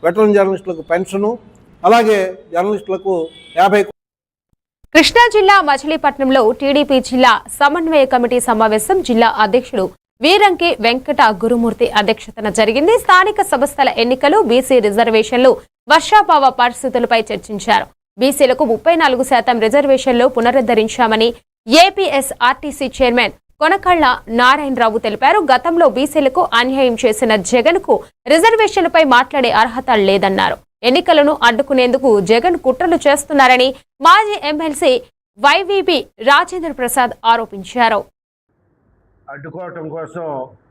Veteran జర్నలిస్టులకు pension, అలాగే జర్నలిస్టులకు 50. కృష్ణా జిల్లా మచిలీపట్నంలో టీడీపీ జిల్లా సమన్వయ కమిటీ సమావేశం జిల్లా అధ్యక్షుడు వీరంకి వెంకట గురుమూర్తి అధ్యక్షతన జరిగింది. స్థానిక సంస్థల ఎన్నికలు, బీసీ రిజర్వేషన్లు, వర్షాభావ పరిస్థితులపై చర్చించారు. బీసీలకు 34% రిజర్వేషన్లు పునరుద్ధరించామని ఏపీఎస్ఆర్టీసీ చైర్మన్ కొనకళ్ళ నారాయణరావు తెలిపారు. గతంలో బీసీలకు అన్యాయం చేసిన జగన్ కు రిజర్వేషన్లపై మాట్లాడే అర్హత లేదన్నారు. ఎన్నికలను అడ్డుకునేందుకు జగన్ కుట్రలు చేస్తున్నారని మాజీ ఎమ్మెల్సీ వైవీబీ రాజేంద్ర ప్రసాద్ ఆరోపించారు. అడ్డుకోవటం కోసం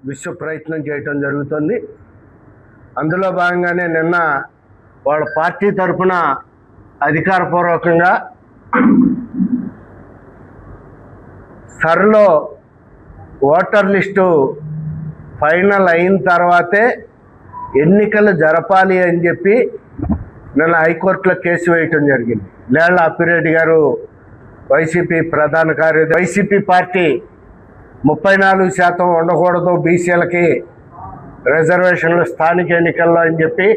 విశ్వ ప్రయత్నం చేయటం జరుగుతుంది. అందులో భాగంగానే నిన్న వాళ్ళ పార్టీ తరఫున అధికారపూర్వకంగా సర్లో ఓటర్ లిస్టు ఫైనల్ అయిన తర్వాతే ఎన్నికలు జరపాలి అని చెప్పి నిన్న హైకోర్టులో కేసు వేయటం జరిగింది. లేళ్ల అప్పిరెడ్డి గారు వైసీపీ ప్రధాన కార్యదర్శి, వైసీపీ పార్టీ 34% ఉండకూడదు బీసీలకి రిజర్వేషన్లు స్థానిక ఎన్నికల్లో అని చెప్పి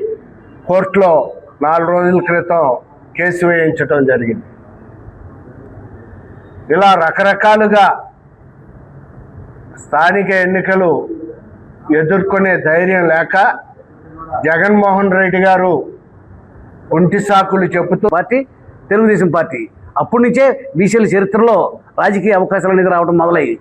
కోర్టులో 4 రోజుల క్రితం కేసు వేయించడం జరిగింది. ఇలా రకరకాలుగా స్థానిక ఎన్నికలు ఎదుర్కొనే ధైర్యం లేక జగన్మోహన్ రెడ్డి గారు ఒంటి సాకులు చెబుతూ పార్టీ తెలుగుదేశం పార్టీ అప్పటి నుంచే బీసీల చరిత్రలో రాజకీయ అవకాశాలు అనేది రావడం మొదలయ్యి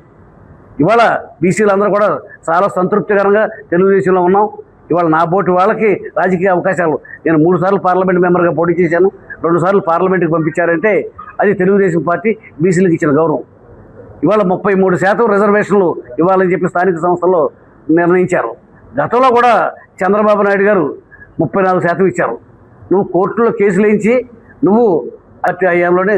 ఇవాళ బీసీలు అందరూ కూడా చాలా సంతృప్తికరంగా తెలుగుదేశంలో ఉన్నాం. ఇవాళ నా బోటి వాళ్ళకి రాజకీయ అవకాశాలు, నేను 3 సార్లు పార్లమెంట్ మెంబర్గా పోటీ చేశాను, 2 సార్లు పార్లమెంట్కి పంపించారంటే అది తెలుగుదేశం పార్టీ బీసీలకు ఇచ్చిన గౌరవం. ఇవాళ 33% రిజర్వేషన్లు ఇవ్వాలని చెప్పి స్థానిక సంస్థల్లో నిర్ణయించారు. గతంలో కూడా చంద్రబాబు నాయుడు గారు 34% ఇచ్చారు. నువ్వు కోర్టులో కేసులు వేయించి నువ్వు అతి అయ్యంలోనే